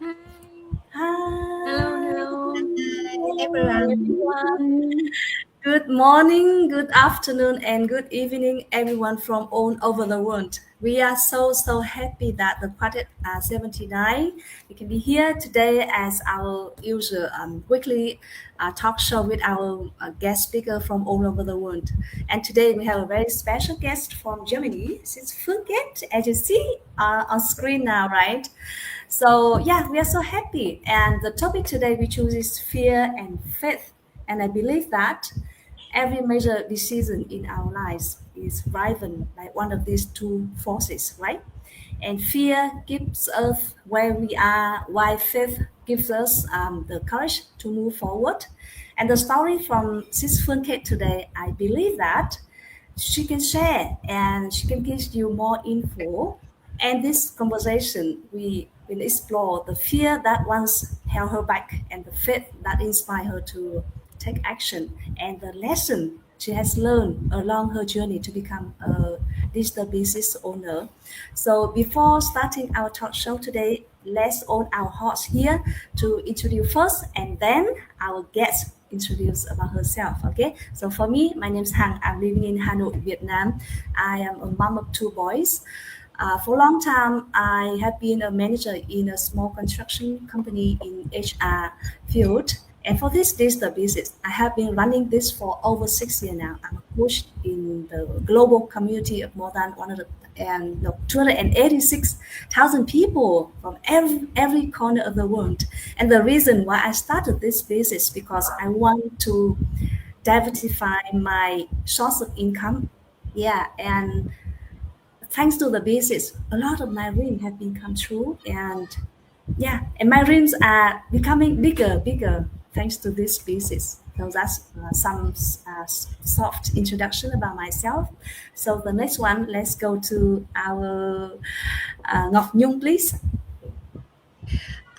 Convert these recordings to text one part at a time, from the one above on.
Hi. Hello, Hello, everyone. everyone. Good morning, good afternoon, and good evening, everyone from all over the world. We are so happy that the Quartet 79 we can be here today as our usual weekly talk show with our guest speaker from all over the world. And today we have a very special guest from Germany. Since Phuong Kate, as you see on screen now, right? So yeah, we are so happy. And the topic today we choose is fear and faith. And I believe that every major decision in our lives is driven by one of these two forces, right? And fear keeps us where we are, while faith gives us the courage to move forward. And the story from Sis Phuong Kate today, I believe that she can share and she can give you more info. And this conversation, we will explore the fear that once held her back and the faith that inspired her to take action and the lesson she has learned along her journey to become a digital business owner. So before starting our talk show today, let's own our hearts here to introduce first and then our guest introduce about herself. Okay, so for me, my name is Hằng. I'm living in Hanoi, Vietnam. I am a mom of two boys. For a long time, I have been a manager in a small construction company in HR field. And for this digital business, I have been running this for over 6 years now. I'm a coach in the global community of more than 100 and no, 286,000 people from every corner of the world. And the reason why I started this business because I want to diversify my source of income. Yeah, and thanks to the business, a lot of my dreams have been come true. And yeah, and my dreams are becoming bigger thanks to this business. So that's some soft introduction about myself. So the next one, let's go to our Ngọc Nhung, please.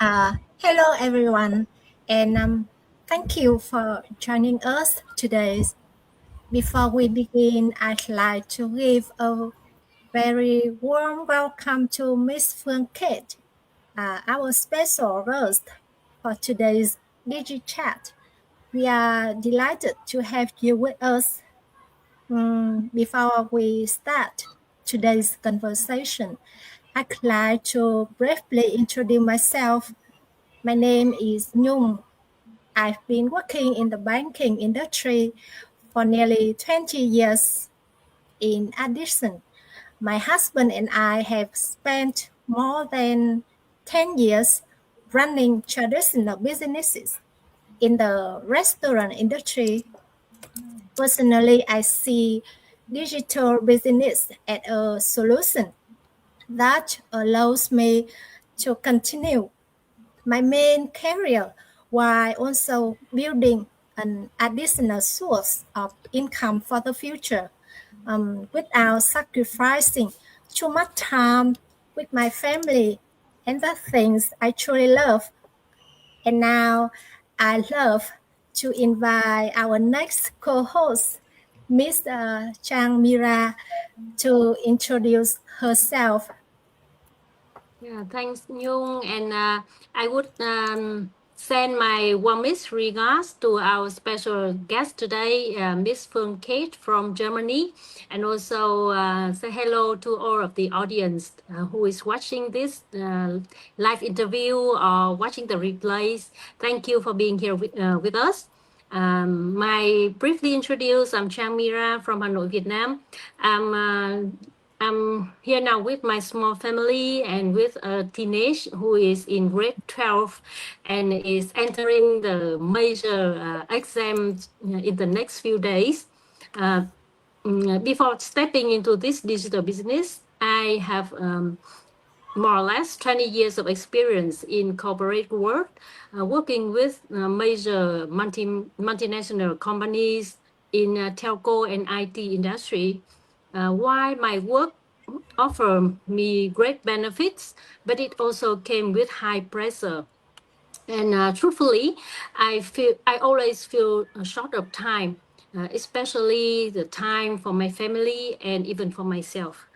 Hello, everyone, and thank you for joining us today. Before we begin, I'd like to give a very warm welcome to Miss Phuong Kate, our special guest for today's DigiChat. We are delighted to have you with us. Before we start today's conversation, I'd like to briefly introduce myself. My name is Nhung. I've been working in the banking industry for nearly 20 years. In addition, my husband and I have spent more than 10 years running traditional businesses in the restaurant industry. Personally, I see digital business as a solution that allows me to continue my main career while also building an additional source of income for the future without sacrificing too much time with my family and the things I truly love. And now I love to invite our next co-host, Miss Trang Mira, to introduce herself. Yeah, thanks, Nhung. And I would send my warmest regards to our special guest today, Miss Phuong Kate from Germany, and also say hello to all of the audience who is watching this live interview or watching the replays. Thank you for being here with us. My briefly introduce, I'm Trang Mira from Hanoi, Vietnam. I'm here now with my small family and with a teenage who is in grade 12 and is entering the major exams in the next few days. Before stepping into this digital business, I have more or less 20 years of experience in corporate world, working with major multinational companies in telco and IT industry. While my work offered me great benefits, but it also came with high pressure. And truthfully, I always feel short of time, especially the time for my family and even for myself.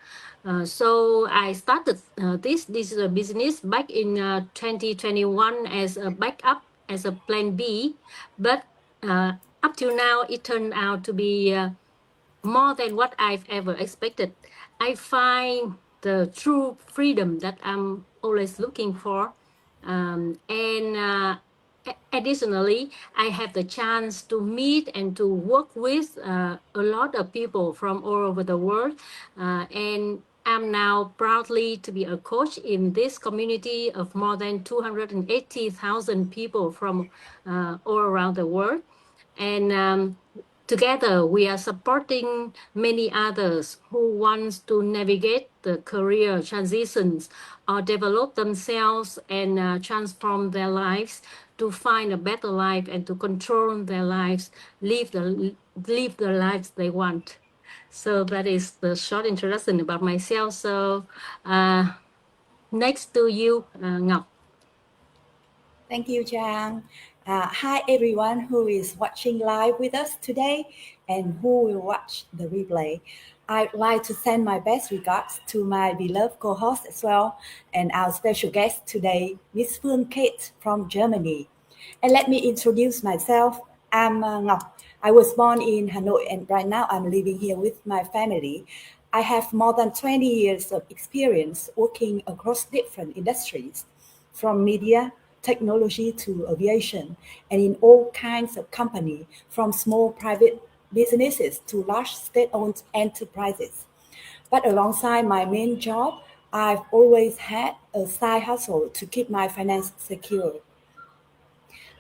So I started this digital business back in 2021 as a backup, as a plan B, but up till now it turned out to be more than what I've ever expected. I find the true freedom that I'm always looking for. And additionally, I have the chance to meet and to work with a lot of people from all over the world. And I'm now proudly to be a coach in this community of more than 280,000 people from all around the world. And together, we are supporting many others who wants to navigate the career transitions or develop themselves and transform their lives to find a better life and to control their lives, live the lives they want. So that is the short introduction about myself. So next to you, Ngọc. Thank you, Trang. Hi, everyone who is watching live with us today and who will watch the replay. I'd like to send my best regards to my beloved co-host as well, and our special guest today, Miss Phuong Kate from Germany. And let me introduce myself. I'm Ngọc. I was born in Hanoi, and right now I'm living here with my family. I have more than 20 years of experience working across different industries, from media, technology to aviation, and in all kinds of companies, from small private businesses to large state-owned enterprises. But alongside my main job, I've always had a side hustle to keep my finance secure.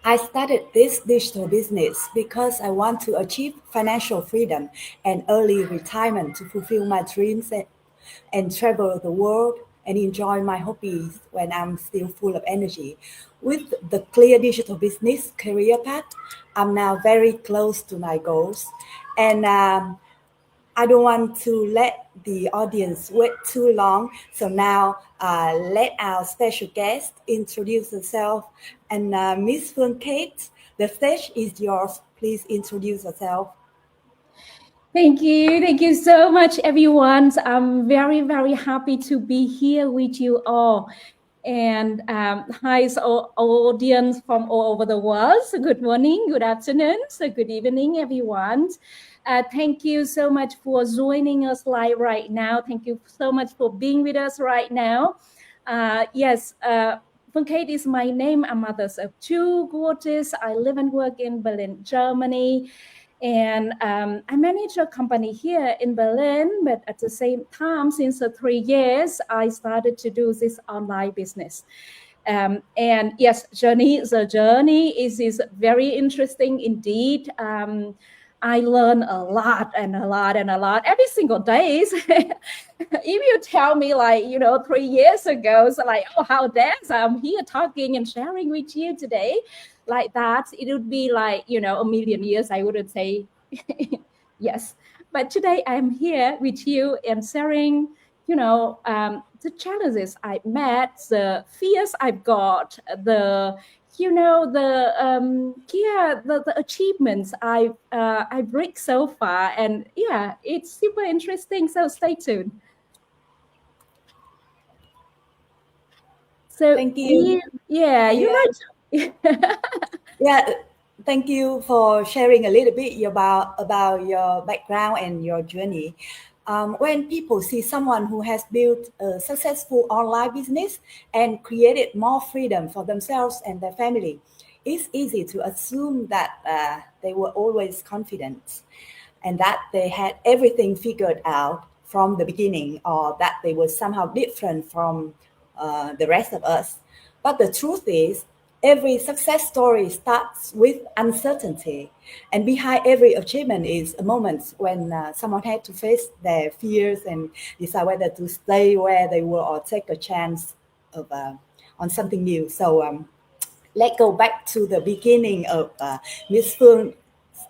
I started this digital business because I want to achieve financial freedom and early retirement to fulfill my dreams and travel the world and enjoy my hobbies when I'm still full of energy. With the clear digital business career path, I'm now very close to my goals. And I don't want to let the audience wait too long. So now let our special guest introduce herself. And Miss Phuong Kate, the stage is yours. Please introduce yourself. Thank you. Thank you so much, everyone. I'm very, very happy to be here with you all. And hi, so audience from all over the world. So good morning, good afternoon, so good evening, everyone. Thank you so much for joining us live right now. Thank you so much for being with us right now. Yes, Phuong Kate is my name. I'm mother of two daughters. I live and work in Berlin, Germany. And I manage a company here in Berlin, but at the same time, since 3 years, I started to do this online business. And yes, the journey is very interesting indeed. I learn a lot every single day. If you tell me 3 years ago, so how dance I'm here talking and sharing with you today, like that, it would be a million years, I wouldn't say yes. But today I'm here with you and sharing, the challenges I met, the fears I've got, the achievements I've reached so far, and yeah, it's super interesting. So stay tuned. So Thank you. You're right. Yeah, thank you for sharing a little bit about your background and your journey. When people see someone who has built a successful online business and created more freedom for themselves and their family, it's easy to assume that they were always confident and that they had everything figured out from the beginning, or that they were somehow different from the rest of us. But the truth is, every success story starts with uncertainty, and behind every achievement is a moment when someone had to face their fears and decide whether to stay where they were or take a chance of on something new. So let's go back to the beginning of Miss Phuong's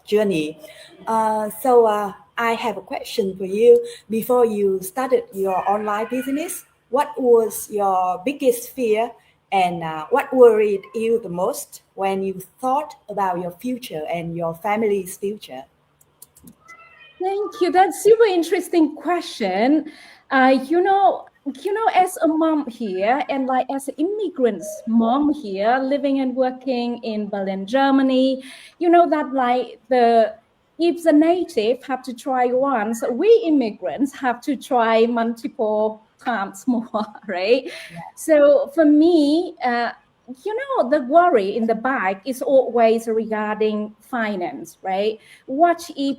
journey. I have a question for you. Before you started your online business, what was your biggest fear? And what worried you the most when you thought about your future and your family's future? Thank you. That's super interesting question. As a mom here and like as an immigrant's mom here, living and working in Berlin, Germany, that like if the native have to try once, we immigrants have to try multiple times more, right? Yeah. So for me, the worry in the back is always regarding finance, right? What if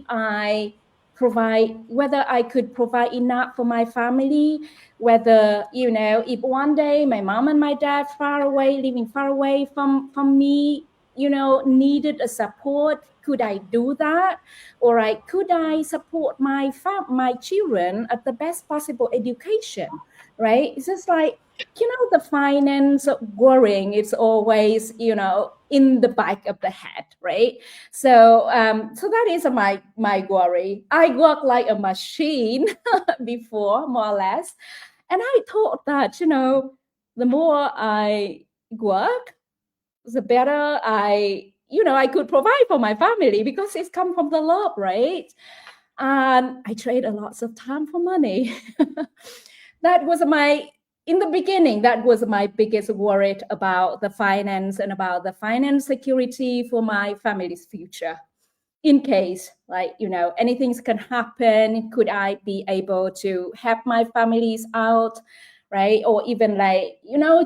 whether I could provide enough for my family, whether, if one day my mom and my dad living far away from me, needed a support, could I do that? Or could I support my children at the best possible education, right? It's just like, the finance worrying, it's always, in the back of the head, right? So that is my worry. I work like a machine before, more or less. And I thought that, the more I work, the better I could provide for my family, because it's come from the love, right? And I trade a lot of time for money. In the beginning, that was my biggest worry about the finance and about the finance security for my family's future. In case, anything can happen, could I be able to help my families out, right? Or even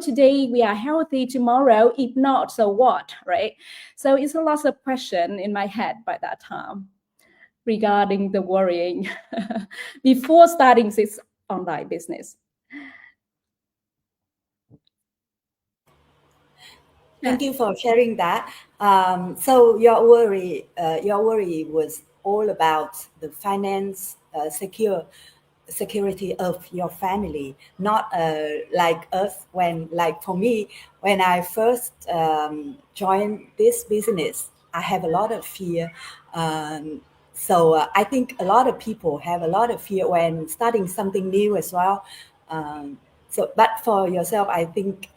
today we are healthy, tomorrow, if not, so what, right? So it's a lot of question in my head by that time regarding the worrying before starting this online business. Thank you for sharing that. So your worry was all about the finance security of your family, not like us. For me, when I first joined this business, I have a lot of fear. So I think a lot of people have a lot of fear when starting something new as well. But for yourself, I think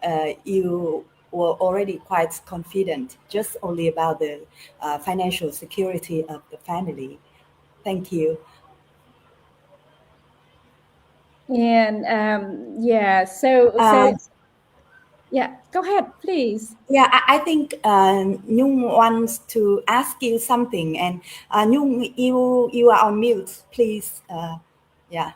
you were already quite confident, just only about the financial security of the family. Thank you. And yeah, go ahead, please. Yeah, I think Nhung wants to ask you something, and Nhung, you are on mute, please. Yeah.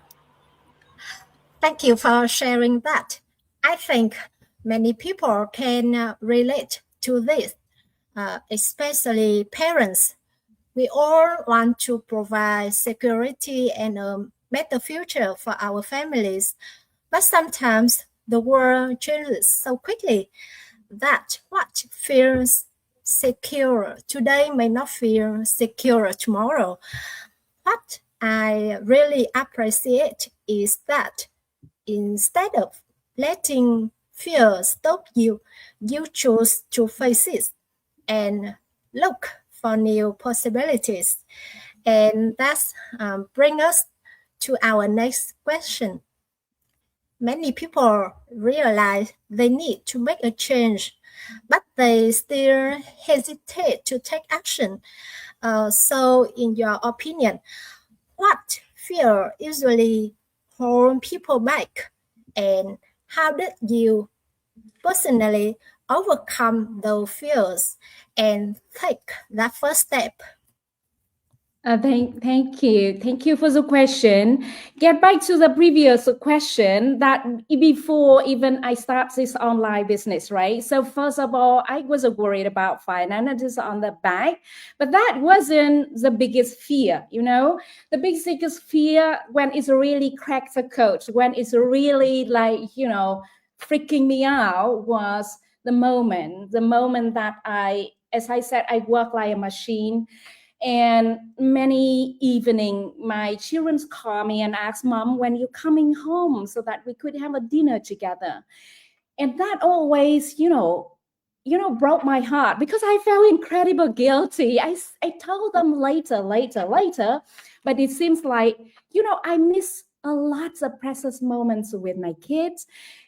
Thank you for sharing that. I think many people can relate to this, especially parents. We all want to provide security and a better future for our families, but sometimes the world changes so quickly that what feels secure today may not feel secure tomorrow. What I really appreciate is that instead of letting fear stop you, you choose to face it and look for new possibilities. And that brings us to our next question. Many people realize they need to make a change, but they still hesitate to take action. So in your opinion, what fear usually hold people back, and how did you personally overcome those fears and take that first step? Thank you for the question. Get back to the previous question that before even I start this online business, right? So first of all, I was worried about finances on the back, but that wasn't the biggest fear, The biggest fear when it's really cracked the code, when it's really freaking me out was the moment that as I said, I work like a machine. And many evening, my children call me and ask, Mom, when you're coming home so that we could have a dinner together. And that always, broke my heart because I felt incredibly guilty. I told them later, but it seems like, I miss a lot of precious moments with my kids.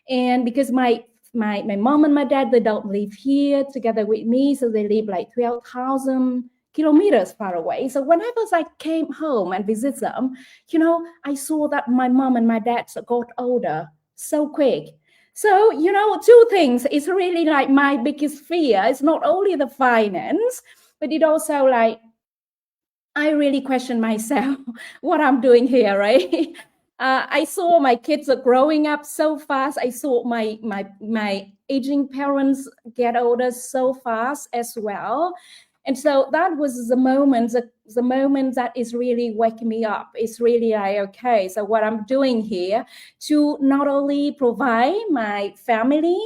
And because my mom and my dad, they don't live here together with me. So they live like 12,000 kilometers far away. So whenever I came home and visit them, I saw that my mom and my dad got older so quick. So, two things. It's really like my biggest fear. It's not only the finance, but it also like, I really question myself what I'm doing here, right? I saw my kids are growing up so fast. I saw my aging parents get older so fast as well. And so that was the moment that is really waking me up. It's really like, okay, so what I'm doing here to not only provide my family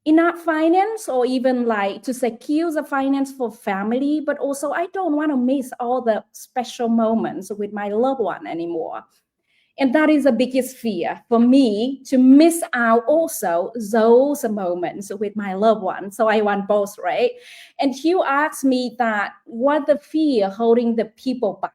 enough finance or even like to secure the finance for family, but also I don't want to miss all the special moments with my loved one anymore. And that is the biggest fear for me, to miss out also those moments with my loved one. So I want both, right? And you asked me that what the fear holding the people back,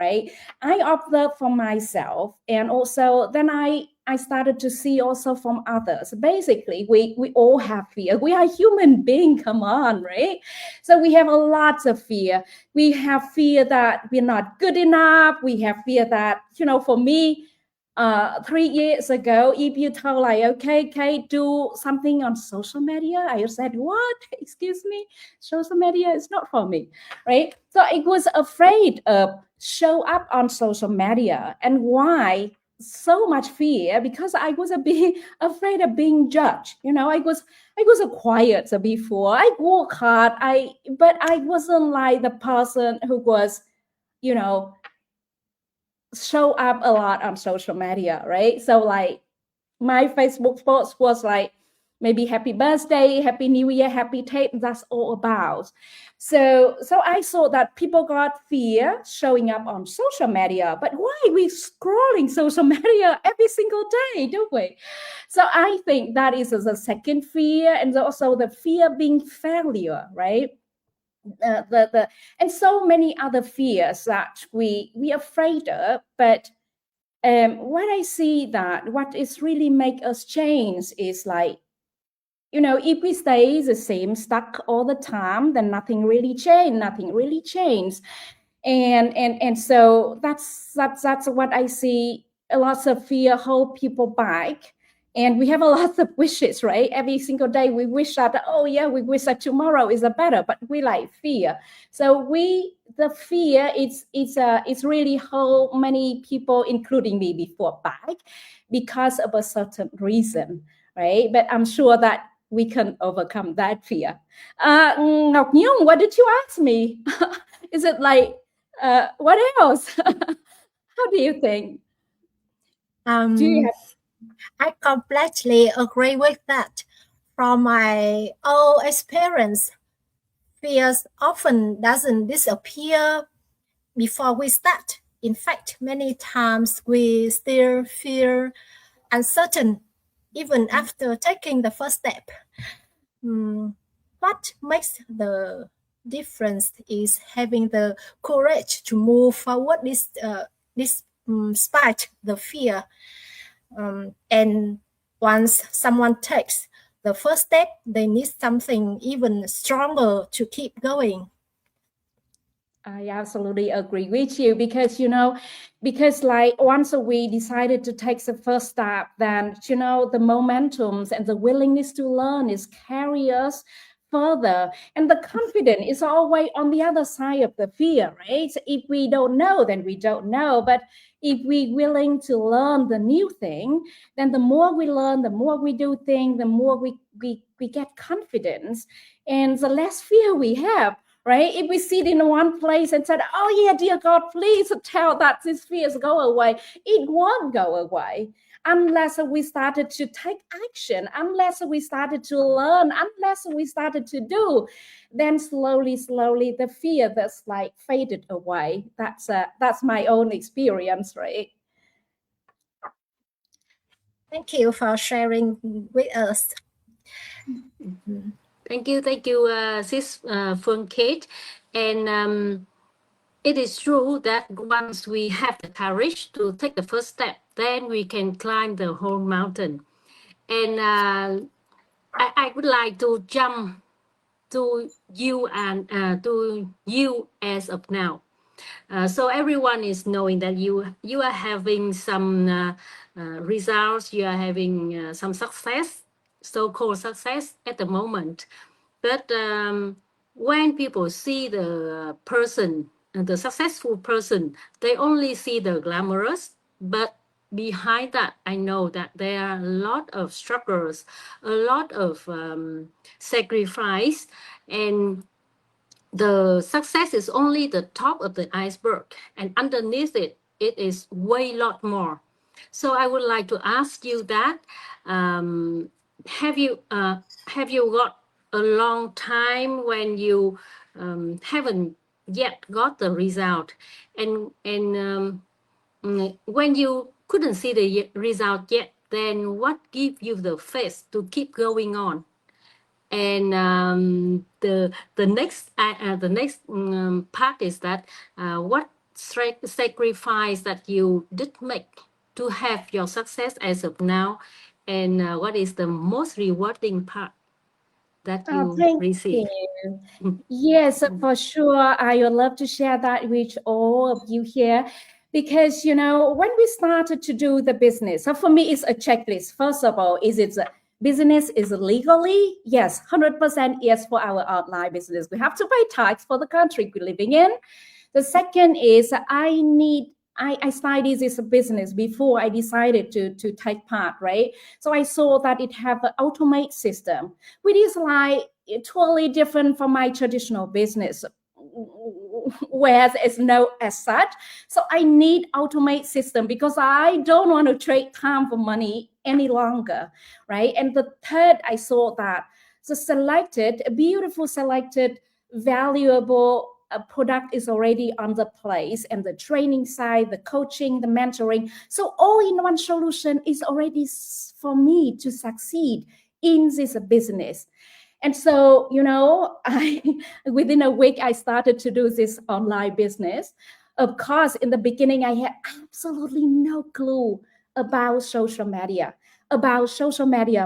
right? I observed for myself, and also then I started to see also from others. Basically, we all have fear. We are human beings, come on, right? So we have a lot of fear. We have fear that we're not good enough. We have fear that, for me, 3 years ago, if you told like, okay, Kate, do something on social media, I said, what? Excuse me? Social media is not for me, right? So I was afraid of show up on social media. And why so much fear? Because I was a bit afraid of being judged. I was a quiet before. I work hard. But I wasn't like the person who was, show up a lot on social media, right? So like my Facebook post was like maybe happy birthday, happy new year, happy tape. That's all about. So I saw that people got fear showing up on social media, but why we scrolling social media every single day, don't we? So I think that is the second fear, and also the fear being failure, right? And so many other fears that we afraid of, but what I see that what is really make us change is like, if we stay the same, stuck all the time, then nothing really changes. And so that's what I see. A lot of fear hold people back. And we have a lot of wishes, right? Every single day we wish that, we wish that tomorrow is better, but we like fear. So the fear, it's really hold many people, including me before, back because of a certain reason, right? But I'm sure that we can overcome that fear. Ngọc Nhung, what did you ask me? Is it like, what else? How do you think? Do you have I completely agree with that. From my own experience, fears often doesn't disappear before we start. In fact, many times we still feel uncertain even after taking the first step. What makes the difference is having the courage to move forward despite the fear. And once someone takes the first step, they need something even stronger to keep going. I absolutely agree with you because like once we decided to take the first step, then, the momentums and the willingness to learn is carry us further. And the confidence is always on the other side of the fear, right? So if we don't know, then we don't know. But if we're willing to learn the new thing, then the more we learn, the more we do things, the more we get confidence, and the less fear we have. Right? If we sit in one place and said, oh yeah, dear God, please tell that these fears go away, it won't go away unless we started to take action, unless we started to learn, unless we started to do. Then slowly, the fear that's like faded away. That's my own experience, right? Thank you for sharing with us. Thank you, sis Phuong Kate. And it is true that once we have the courage to take the first step, then we can climb the whole mountain. And I would like to jump to you and to you as of now. So everyone is knowing that you are having some results, you are having some success, so-called success at the moment. But when people see the person, the successful person, they only see the glamorous, but behind that, I know that there are a lot of struggles, a lot of sacrifice, and the success is only the top of the iceberg, and underneath it, it is way lot more. So I would like to ask you that, have you got a long time when you haven't yet got the result, and when you couldn't see the result yet, then what give you the faith to keep going on? And the next part is that what sacrifice that you did make to have your success as of now, and what is the most rewarding part that you Thank receive? you. Yes, for sure. I would love to share that with all of you here. Because, you know, when we started to do the business, so for me, it's a checklist. First of all, is it business is legally? Yes, 100% yes for our online business. We have to pay tax for the country we're living in. The second is I started this business before I decided to take part, right? So I saw that it have an automate system, which is like totally different from my traditional business, whereas it's no as such. So I need automate system because I don't want to trade time for money any longer, right? And the third, I saw that a beautiful selected, valuable product is already on the place, and the training side, the coaching, the mentoring. So all-in-one solution is already for me to succeed in this business. And so, you know, within a week, I started to do this online business. Of course, in the beginning, I had absolutely no clue about social media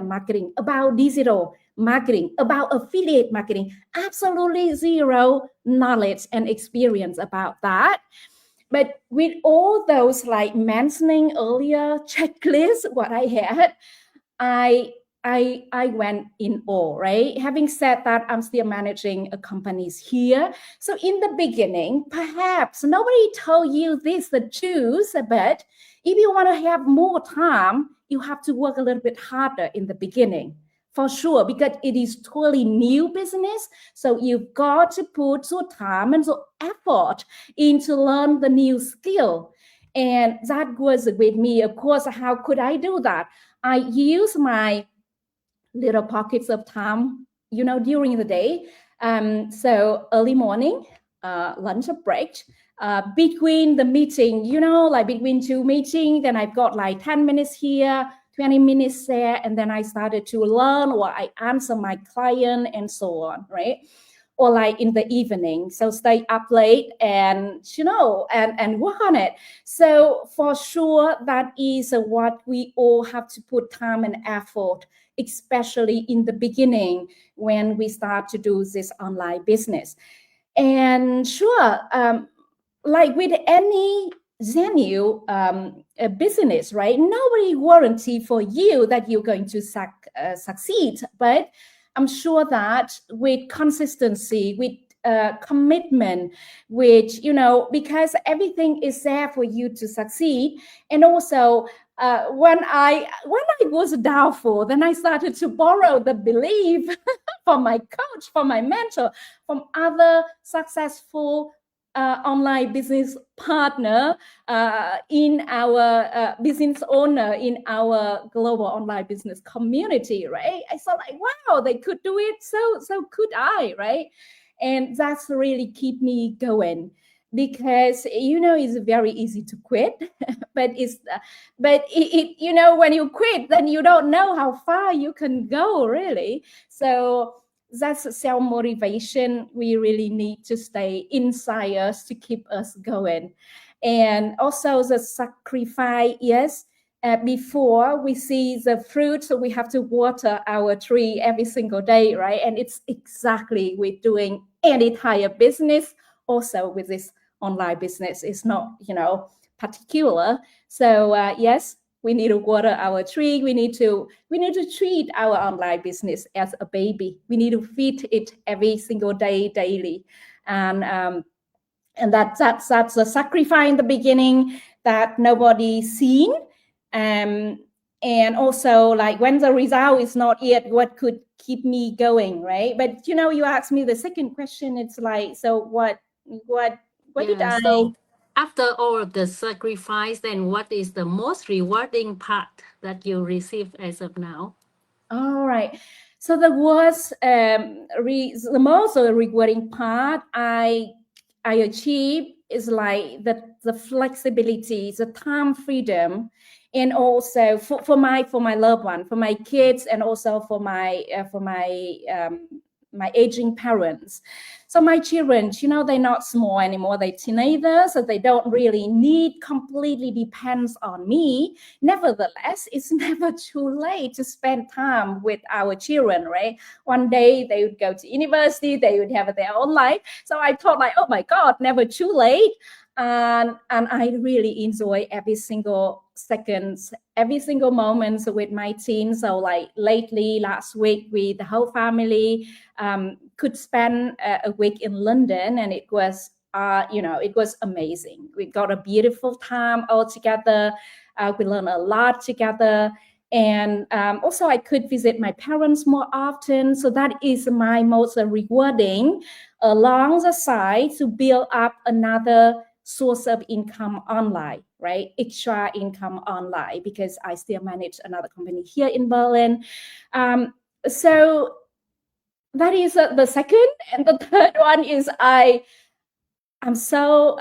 marketing, about digital marketing, about affiliate marketing. Absolutely zero knowledge and experience about that. But with all those, like mentioning earlier checklists, what I had, I went in awe, right? Having said that, I'm still managing a companies here. So in the beginning, perhaps nobody told you this, the truth, but if you want to have more time, you have to work a little bit harder in the beginning, for sure, because it is totally new business. So you've got to put your time and your effort into learn the new skill. And that was with me. Of course, how could I do that? I use my little pockets of time, you know, during the day. So early morning, lunch break, between the meeting, you know, like between two meetings, then I've got like 10 minutes here, 20 minutes there, and then I started to learn, or I answer my client and so on, right? Or like in the evening, so stay up late and, you know, and work on it. So for sure, that is what we all have to put time and effort, especially in the beginning when we start to do this online business. And sure, like with any genuine business, right? Nobody guarantee for you that you're going to succeed, but I'm sure that with consistency, with commitment, which, you know, because everything is there for you to succeed. And also, when I was doubtful, then I started to borrow the belief from my coach, from my mentor, from other successful online business partner in our business owner in our global online business community, right? I saw like, wow, they could do it, so could I, right? And that's really keep me going, because, you know, it's very easy to quit, but it you know, when you quit, then you don't know how far you can go, really. So that's self-motivation we really need to stay inside us to keep us going. And also the sacrifice, yes, before we see the fruit, so we have to water our tree every single day, right? And it's exactly we're doing any type of business. Also with this online business, it's not, particular. So yes, we need to water our tree. We need to treat our online business as a baby. We need to feed it every single day, daily, and that's a sacrifice in the beginning that nobody seen. And also, like, when the result is not yet, what could keep me going, right? But you asked me the second question. It's like, so what did I? So after all of the sacrifice, then what is the most rewarding part that you receive as of now? All right. So the most rewarding part I achieved is like the flexibility, the time freedom, and also for my loved one, for my kids, and also for my aging parents. So my children, they're not small anymore. They're teenagers, so they don't really need completely depends on me. Nevertheless, it's never too late to spend time with our children, right? One day they would go to university, they would have their own life. So I thought like, oh my God, never too late. And I really enjoy every single second, every single moment with my team. So like lately, last week, we, the whole family, could spend a week in London, and it was, it was amazing. We got a beautiful time all together. We learned a lot together. And also I could visit my parents more often. So that is my most rewarding, along the side, to build up another source of income online, right? Extra income online, because I still manage another company here in Berlin. So that is the second. And the third one is I'm so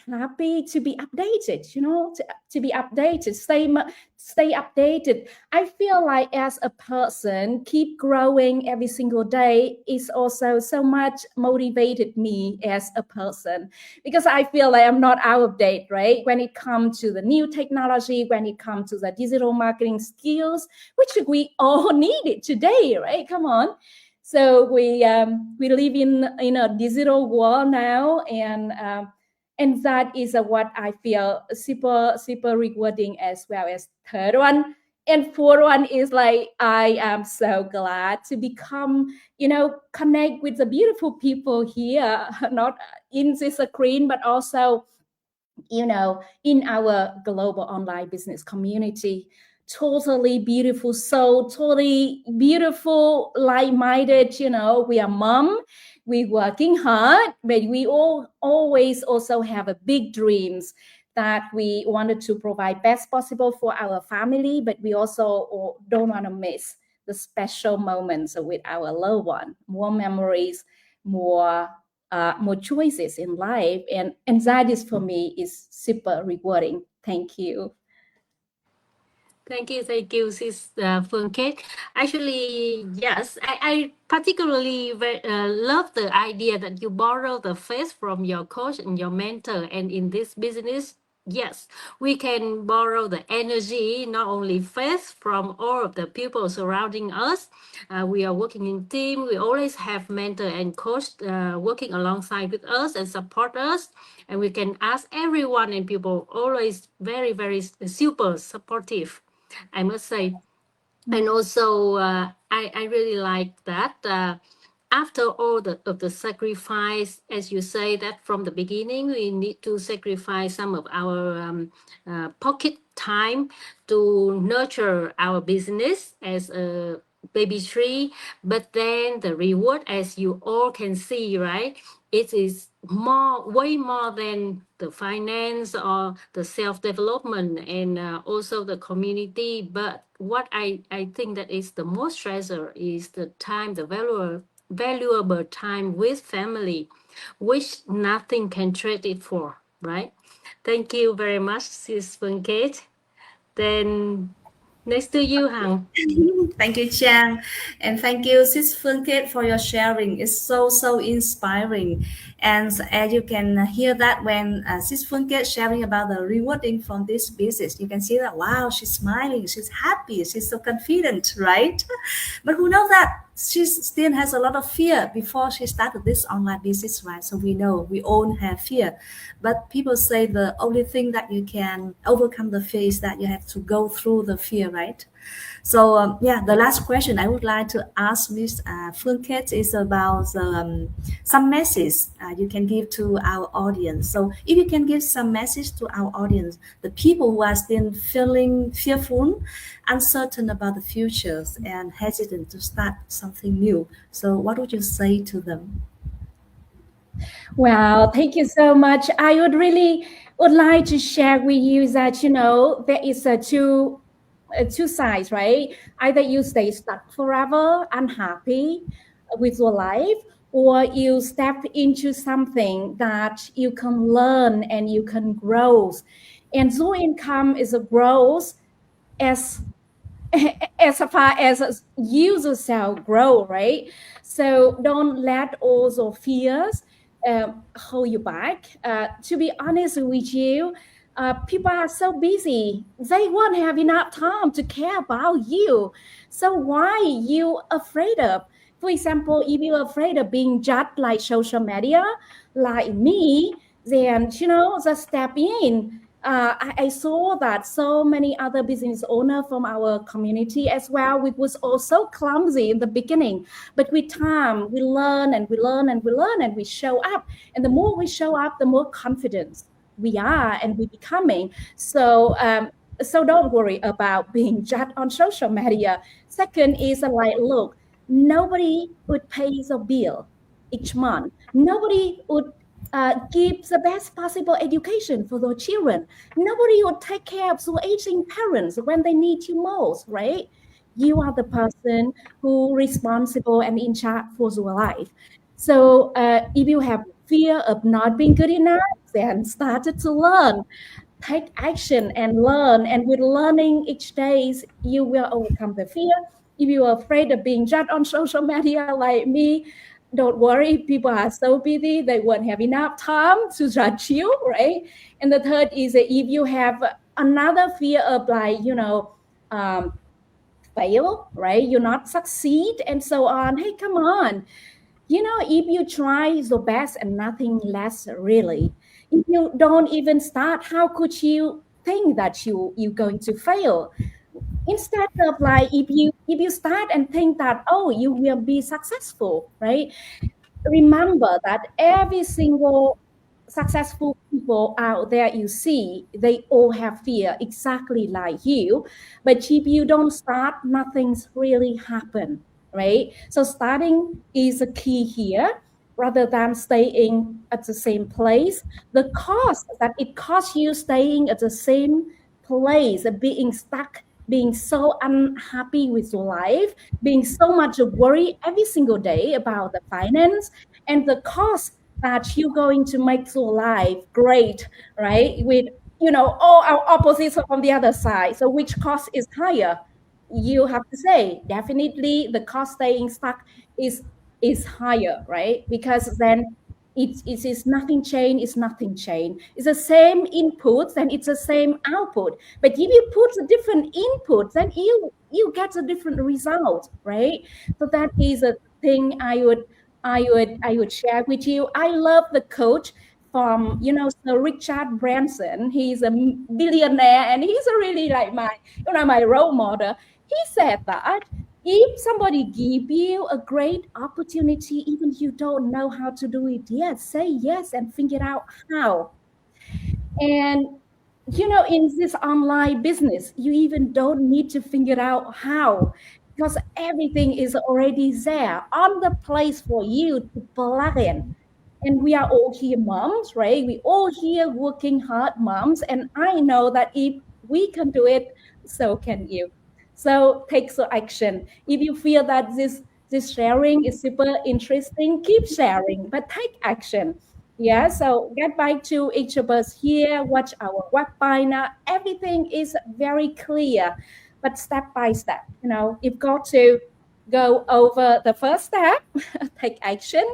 happy to be updated, to be updated, stay updated. I feel like as a person, keep growing every single day is also so much motivated me as a person, because I feel like I'm not out of date, right? When it comes to the new technology, when it comes to the digital marketing skills, which we all need it today, right? Come on. So we live in a digital world now, and that is what I feel super rewarding, as well as third one. And fourth one is like, I am so glad to become, connect with the beautiful people here, not in this screen, but also, in our global online business community. Totally beautiful soul, totally beautiful, like-minded. We are mom, we working hard, but we all always also have a big dreams that we wanted to provide best possible for our family, but we also don't want to miss the special moments with our loved one, more memories, more choices in life, and that is, for me, is super rewarding. Thank you. Thank you, Sis Phuong Kate. Actually, yes, I particularly love the idea that you borrow the faith from your coach and your mentor. And in this business, yes, we can borrow the energy, not only faith, from all of the people surrounding us. We are working in team. We always have mentor and coach working alongside with us and support us. And we can ask everyone, and people always very, very super supportive, I must say. And also, I really like that. After all of the sacrifice, as you say, that from the beginning, we need to sacrifice some of our pocket time to nurture our business as a baby tree. But then the reward, as you all can see, right? It is way more than the finance or the self-development, and also the community. But what I think that is the most treasure is the time, the valuable time with family, which nothing can trade it for, right? Thank you very much, Sis Phuong Kate. Then Next to you, Hằng. Thank you, Chang. And thank you, Sis Phuong Kate, for your sharing. It's so inspiring. And as you can hear that when Sis Phuong Kate sharing about the rewarding from this business, you can see that, wow, she's smiling, she's happy, she's so confident, right? But who knows that she still has a lot of fear before she started this online business, right? So we know we all have fear. But people say the only thing that you can overcome the fear is that you have to go through the fear, right? So yeah, the last question I would like to ask Miss Phuong Kate is about some message you can give to our audience. So if you can give some message to our audience, the people who are still feeling fearful, uncertain about the futures, and hesitant to start something new, so what would you say to them? Well, thank you so much. I would like to share with you that, there is two sides, right? Either you stay stuck forever, unhappy with your life, or you step into something that you can learn and you can grow. And your income is a growth as as far as you yourself grow, right? So don't let all your fears hold you back. To be honest with you, people are so busy. They won't have enough time to care about you. So why you afraid of? For example, if you're afraid of being judged like social media, like me, then, just step in. I saw that so many other business owners from our community as well, we was also clumsy in the beginning, but with time we learn and we learn and we learn and we show up, and the more we show up, the more confident we are and we becoming. So don't worry about being judged on social media. Second is like, look, nobody would pay the bill each month. Nobody would give the best possible education for their children. Nobody would take care of their aging parents when they need you most, right? You are the person who responsible and in charge for your life. So if you have fear of not being good enough, then start to learn. Take action and learn. And with learning each day, you will overcome the fear. If you are afraid of being judged on social media like me, don't worry, people are so busy, they won't have enough time to judge you, right? And the third is that if you have another fear of like, fail, right? You not succeed and so on. Hey, come on. If you try your best and nothing less, really, if you don't even start, how could you think that you're going to fail? Instead of like, if you start and think that, oh, you will be successful, right? Remember that every single successful people out there you see, they all have fear exactly like you. But if you don't start, nothing's really happen, right? So starting is a key here rather than staying at the same place. The cost that it costs you staying at the same place, being stuck, being so unhappy with your life, being so much worry every single day about the finance, and the cost that you're going to make your life great, right? With all our opposites from the other side. So which cost is higher? You have to say definitely the cost staying stuck is higher, right? Because then it is nothing change, it's nothing change. It's the same input, then it's the same output. But if you put a different input, then you get a different result, right? So that is a thing I would share with you. I love the coach from Sir Richard Branson. He's a billionaire and he's really like my role model. He said that if somebody give you a great opportunity, even you don't know how to do it yet, say yes and figure out how. And in this online business, you even don't need to figure out how, because everything is already there on the place for you to plug in. And we are all here moms, right? We all here working hard moms. And I know that if we can do it, so can you. So take some action. If you feel that this sharing is super interesting, keep sharing, but take action. Yeah, so get back to each of us here, watch our webinar. Everything is very clear. but step by step. You've got to go over the first step, take action,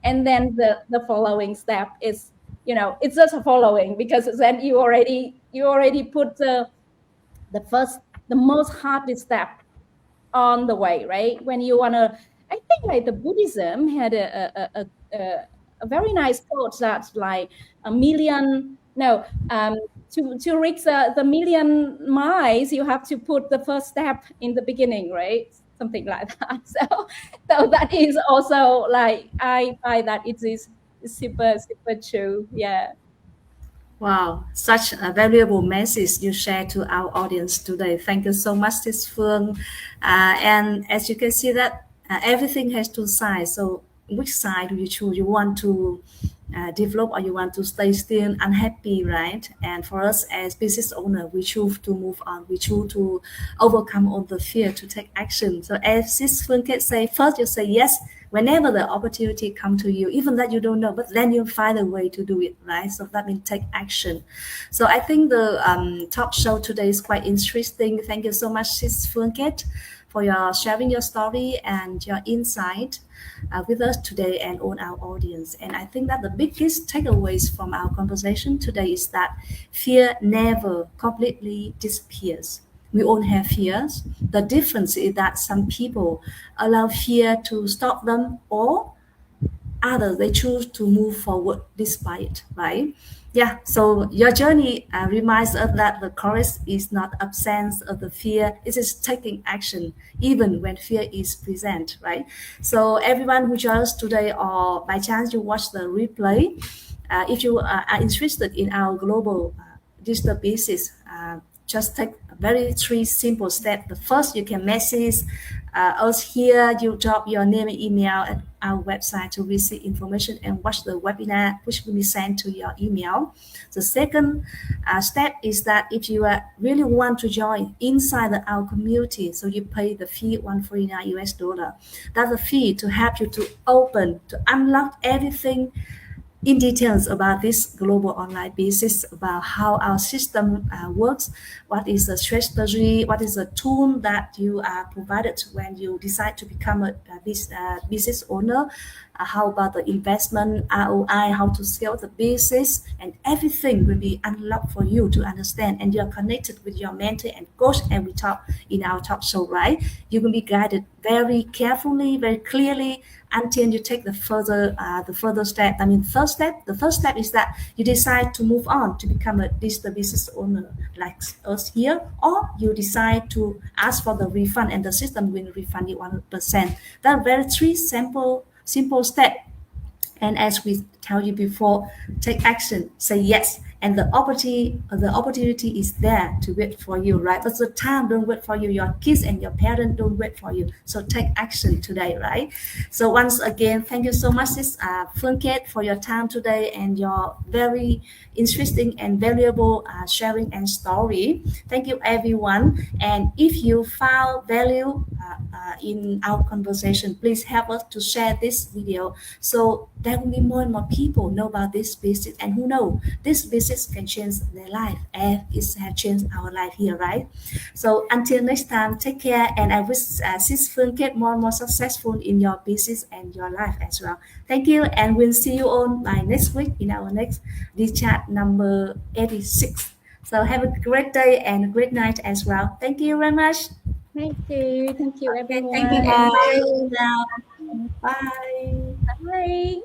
and then the following step is, it's just a following, because then you already put the most hardest step on the way, right? When you want to, I think like the Buddhism had a very nice quote that like to reach the million miles, you have to put the first step in the beginning, right? Something like that. So that is also like, I find that it is super, super true. Yeah. Wow, such a valuable message you share to our audience today. Thank you so much, Sis Phuong. And as you can see that everything has two sides. So which side do you choose? You want to develop, or you want to stay still unhappy, right? And for us as business owner, we choose to move on. We choose to overcome all the fear, to take action. So as Sis Phuong Kate say, first you say yes whenever the opportunity come to you, even that you don't know, but then you find a way to do it, right? So that means take action. So I think the talk show today is quite interesting. Thank you so much, Sis Phuong Kate, for your sharing your story and your insight with us today and on our audience. And I think that the biggest takeaways from our conversation today is that fear never completely disappears. We all have fears. The difference is that some people allow fear to stop them, or others, they choose to move forward despite, right? Yeah, so your journey reminds us that the courage is not absence of the fear, it is taking action even when fear is present, right? So everyone who joins us today, or by chance you watch the replay, if you are interested in our global digital business, just take very three simple steps. The first, you can message us here. You drop your name and email at our website to receive information and watch the webinar, which will be sent to your email. The second step is that if you really want to join inside our community, so you pay the fee $149. That's the fee to help you to open, to unlock everything in details about this global online business, about how our system works, what is the strategy, what is the tool that you are provided when you decide to become a business owner, how about the investment, ROI, how to scale the business, and everything will be unlocked for you to understand. And you are connected with your mentor and coach, and we talk in our talk show, right? You will be guided very carefully, very clearly, until you take the further step. I mean, the first step is that you decide to move on to become a digital business owner like us here, or you decide to ask for the refund and the system will refund you 100%. That are very three simple steps. And as we tell you before, take action, say yes, and the opportunity is there to wait for you, right? But the time don't wait for you. Your kids and your parents don't wait for you. So take action today, right? So once again, thank you so much, Sis Phuong Kate, for your time today and your very interesting and valuable sharing and story. Thank you, everyone. And if you found value in our conversation, please help us to share this video, so there will be more and more people know about this business, and who know this business can change their life, and it has changed our life here, right? So until next time, take care, and I wish Sis Phuong Kate more and more successful in your business and your life as well. Thank you, and we'll see you on by next week in our next DigiChat number 86. So have a great day and a great night as well. Thank you very much. Thank you. Thank you, everyone. Thank you. Bye now. Bye. Bye.